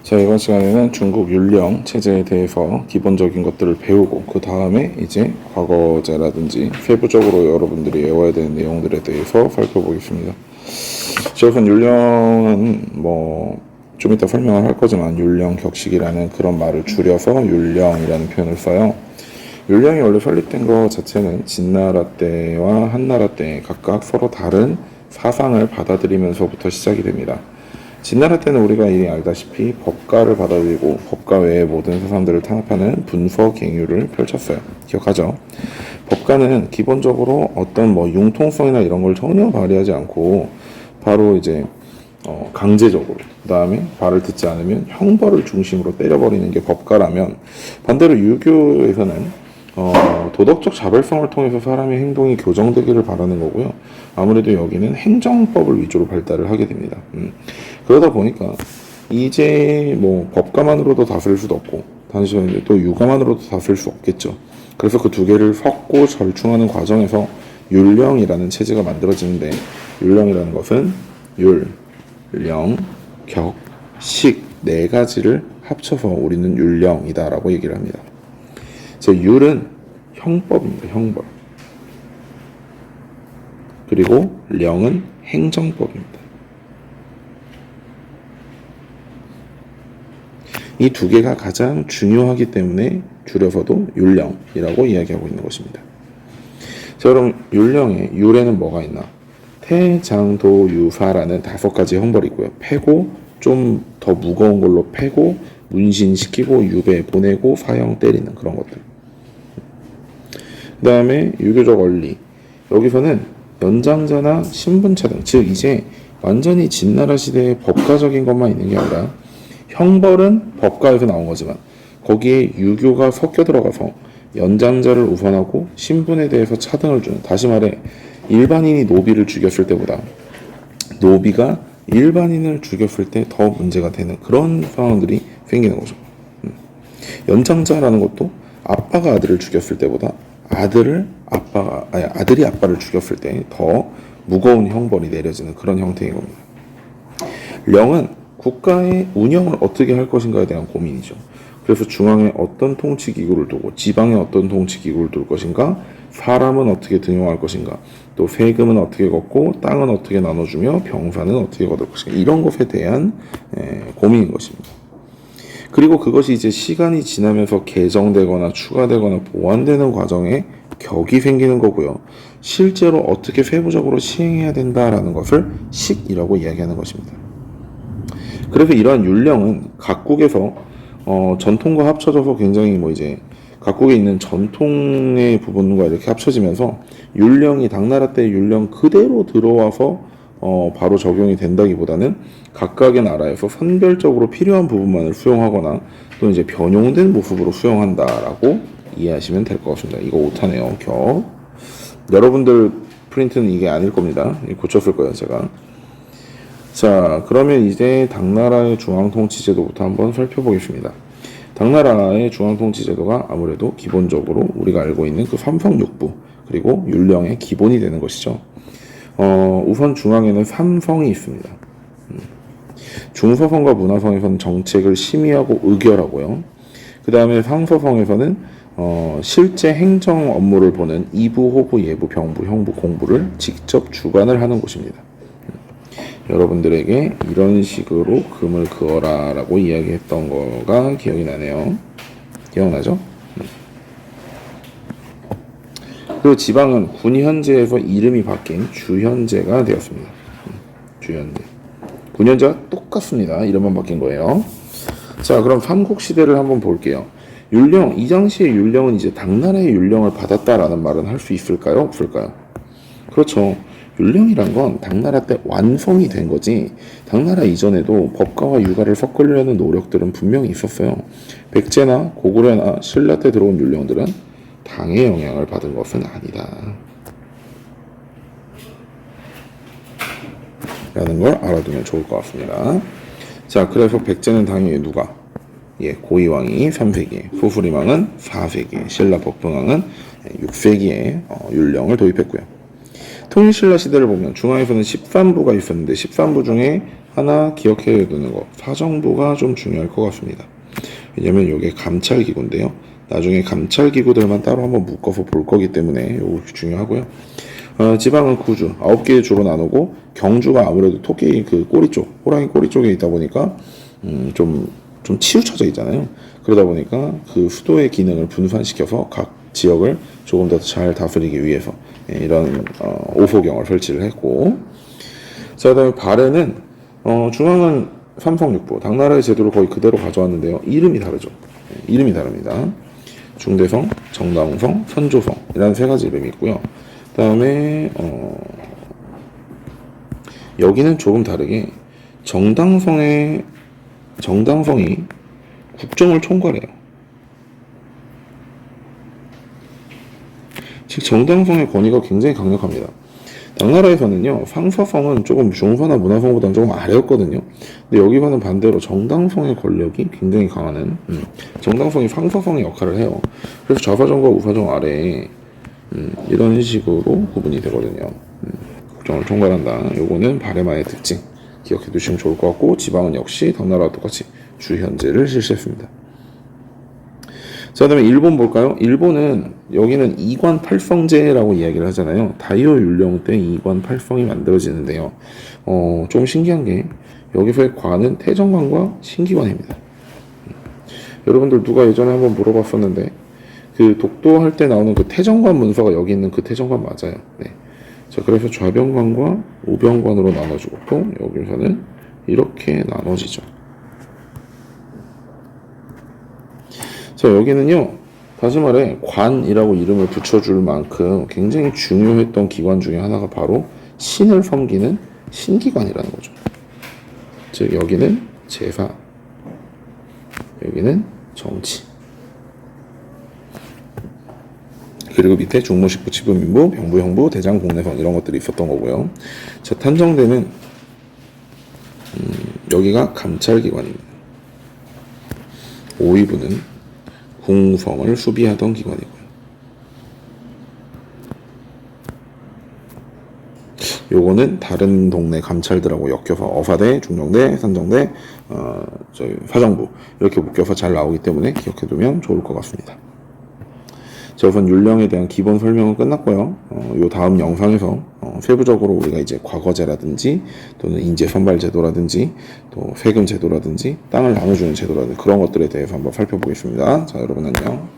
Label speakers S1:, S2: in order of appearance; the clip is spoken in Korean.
S1: 자, 이번 시간에는 중국 율령 체제에 대해서 기본적인 것들을 배우고 그 다음에 이제 과거제라든지 세부적으로 여러분들이 외워야 되는 내용들에 대해서 살펴보겠습니다. 자, 우선 율령은 좀 이따 설명을 할 거지만 율령 격식이라는 그런 말을 줄여서 율령이라는 표현을 써요. 율령이 원래 설립된 것 자체는 진나라 때와 한나라 때 각각 서로 다른 사상을 받아들이면서부터 시작이 됩니다. 진나라 때는 우리가 이미 알다시피 법가를 받아들이고 법가 외의 모든 사상들을 탄압하는 분서갱유를 펼쳤어요. 기억하죠? 법가는 기본적으로 어떤 융통성이나 이런 걸 전혀 발휘하지 않고 바로 이제 강제적으로 그 다음에 말을 듣지 않으면 형벌을 중심으로 때려버리는 게 법가라면, 반대로 유교에서는 도덕적 자발성을 통해서 사람의 행동이 교정되기를 바라는 거고요. 아무래도 여기는 행정법을 위주로 발달을 하게 됩니다. 그러다 보니까 이제 법가만으로도 다스릴 수도 없고 단순히 또 유가만으로도 다스릴 수 없겠죠. 그래서 그 두 개를 섞고 절충하는 과정에서 율령이라는 체제가 만들어지는데, 율령이라는 것은 율, 령, 격, 식 네 가지를 합쳐서 우리는 율령이다라고 얘기를 합니다. 율은 형법입니다. 형법. 그리고 령은 행정법입니다. 이 두 개가 가장 중요하기 때문에 줄여서도 율령이라고 이야기하고 있는 것입니다. 자, 그럼 율령의 율에는 뭐가 있나? 태장도유사라는 5가지 형벌이 있고요. 패고, 좀 더 무거운 걸로 패고, 문신시키고, 유배 보내고, 사형 때리는 그런 것들. 그 다음에 유교적 원리. 여기서는 연장자나 신분차 등, 즉 이제 완전히 진나라 시대의 법가적인 것만 있는 게 아니라 형벌은 법가에서 나온 거지만 거기에 유교가 섞여 들어가서 연장자를 우선하고 신분에 대해서 차등을 주는, 다시 말해 일반인이 노비를 죽였을 때보다 노비가 일반인을 죽였을 때 더 문제가 되는 그런 상황들이 생기는 거죠. 연장자라는 것도 아빠가 아들을 죽였을 때보다 아들이 아빠를 죽였을 때 더 무거운 형벌이 내려지는 그런 형태인 겁니다. 령은 국가의 운영을 어떻게 할 것인가에 대한 고민이죠. 그래서 중앙에 어떤 통치기구를 두고 지방에 어떤 통치기구를 둘 것인가, 사람은 어떻게 등용할 것인가, 또 세금은 어떻게 걷고 땅은 어떻게 나눠주며 병사는 어떻게 거둘 것인가, 이런 것에 대한 고민인 것입니다. 그리고 그것이 이제 시간이 지나면서 개정되거나 추가되거나 보완되는 과정에 격이 생기는 거고요. 실제로 어떻게 세부적으로 시행해야 된다라는 것을 식이라고 이야기하는 것입니다. 그래서 이러한 율령은 각국에서 전통과 합쳐져서 굉장히 이제 각국에 있는 전통의 부분과 이렇게 합쳐지면서 율령이 당나라 때 율령 그대로 들어와서 바로 적용이 된다기보다는 각각의 나라에서 선별적으로 필요한 부분만을 수용하거나 또 이제 변용된 모습으로 수용한다라고 이해하시면 될 것 같습니다. 이거 오타네요. 격. 여러분들 프린트는 이게 아닐 겁니다. 고쳤을 거예요, 제가. 자, 그러면 이제 당나라의 중앙통치제도부터 한번 살펴보겠습니다. 당나라의 중앙통치제도가 아무래도 기본적으로 우리가 알고 있는 그 삼성육부 그리고 율령의 기본이 되는 것이죠. 우선 중앙에는 삼성이 있습니다. 중서성과 문화성에서는 정책을 심의하고 의결하고요. 그 다음에 상서성에서는 실제 행정 업무를 보는 이부, 호부, 예부, 병부, 형부, 공부를 직접 주관을 하는 곳입니다. 여러분들에게 이런 식으로 금을 그어라 라고 이야기했던 거가 기억이 나네요. 기억나죠? 그리고 지방은 군현제에서 이름이 바뀐 주현제가 되었습니다. 주현제. 군현제가 똑같습니다. 이름만 바뀐 거예요. 자, 그럼 삼국시대를 한번 볼게요. 율령, 이 당시의 율령은 이제 당나라의 율령을 받았다라는 말은 할 수 있을까요? 없을까요? 그렇죠. 율령이란 건 당나라 때 완성이 된 거지, 당나라 이전에도 법가와 유가를 섞으려는 노력들은 분명히 있었어요. 백제나 고구려나 신라 때 들어온 율령들은 당의 영향을 받은 것은 아니다 라는 걸 알아두면 좋을 것 같습니다. 자, 그래서 백제는 당연히 누가? 고이왕이 3세기, 소수리망은 4세기, 신라 법흥왕은 6세기에 율령을 도입했고요. 통일신라 시대를 보면 중앙에서는 13부가 있었는데 13부 중에 하나 기억해야 되는 거, 사정부가 좀 중요할 것 같습니다. 왜냐면 이게 감찰기구인데요. 나중에 감찰기구들만 따로 한번 묶어서 볼 거기 때문에 이거 중요하고요. 지방은 구주 9개의 주로 나누고 경주가 아무래도 토끼 그 꼬리 쪽, 호랑이 꼬리 쪽에 있다 보니까 좀 치우쳐져 있잖아요. 그러다 보니까 그 수도의 기능을 분산시켜서 각 지역을 조금 더 잘 다스리기 위해서 이런 오소경을 설치를 했고, 자, 그다음에 발해는 중앙은 삼성육부, 당나라의 제도를 거의 그대로 가져왔는데요. 이름이 다르죠. 이름이 다릅니다. 중대성, 정당성, 선조성 이라는 세 가지 이름이 있고요. 그다음에 여기는 조금 다르게 정당성이 국정을 총괄해요. 즉 정당성의 권위가 굉장히 강력합니다. 당나라에서는요, 상서성은 조금 중서나 문화성보다는 조금 아래였거든요. 근데 여기서는 반대로 정당성의 권력이 굉장히 강한 정당성이 상서성의 역할을 해요. 그래서 좌사정과 우사정 아래에 이런 식으로 구분이 되거든요. 국정을 총괄한다. 요거는 발해만의 특징 기억해 두시면 좋을 것 같고, 지방은 역시 당나라와 똑같이 주현제를 실시했습니다. 자, 그다음에 일본 볼까요? 일본은 여기는 이관팔성제라고 이야기를 하잖아요. 다이오 율령 때 이관팔성이 만들어지는데요. 좀 신기한 게 여기서의 관은 태정관과 신기관입니다. 여러분들 누가 예전에 한번 물어봤었는데 그 독도할 때 나오는 그 태정관 문서가 여기 있는 그 태정관 맞아요. 네. 자, 그래서 좌병관과 우병관으로 나눠지고 또 여기서는 이렇게 나눠지죠. 자, 여기는요, 다시 말해 관이라고 이름을 붙여줄 만큼 굉장히 중요했던 기관 중에 하나가 바로 신을 섬기는 신기관이라는 거죠. 즉 여기는 제사, 여기는 정치, 그리고 밑에 중무식부, 치부민부, 병부, 형부, 대장, 공내선 이런 것들이 있었던 거고요. 자, 탄정대는 여기가 감찰기관입니다. 오위부는 궁성을 수비하던 기관이고요. 요거는 다른 동네 감찰들하고 엮여서 어사대, 중령대, 산정대, 사정부 이렇게 묶여서 잘 나오기 때문에 기억해두면 좋을 것 같습니다. 자, 우선 율령에 대한 기본 설명은 끝났고요. 요 다음 영상에서 세부적으로 우리가 이제 과거제라든지 또는 인재 선발 제도라든지 또 세금 제도라든지 땅을 나눠주는 제도라든지 그런 것들에 대해서 한번 살펴보겠습니다. 자, 여러분 안녕.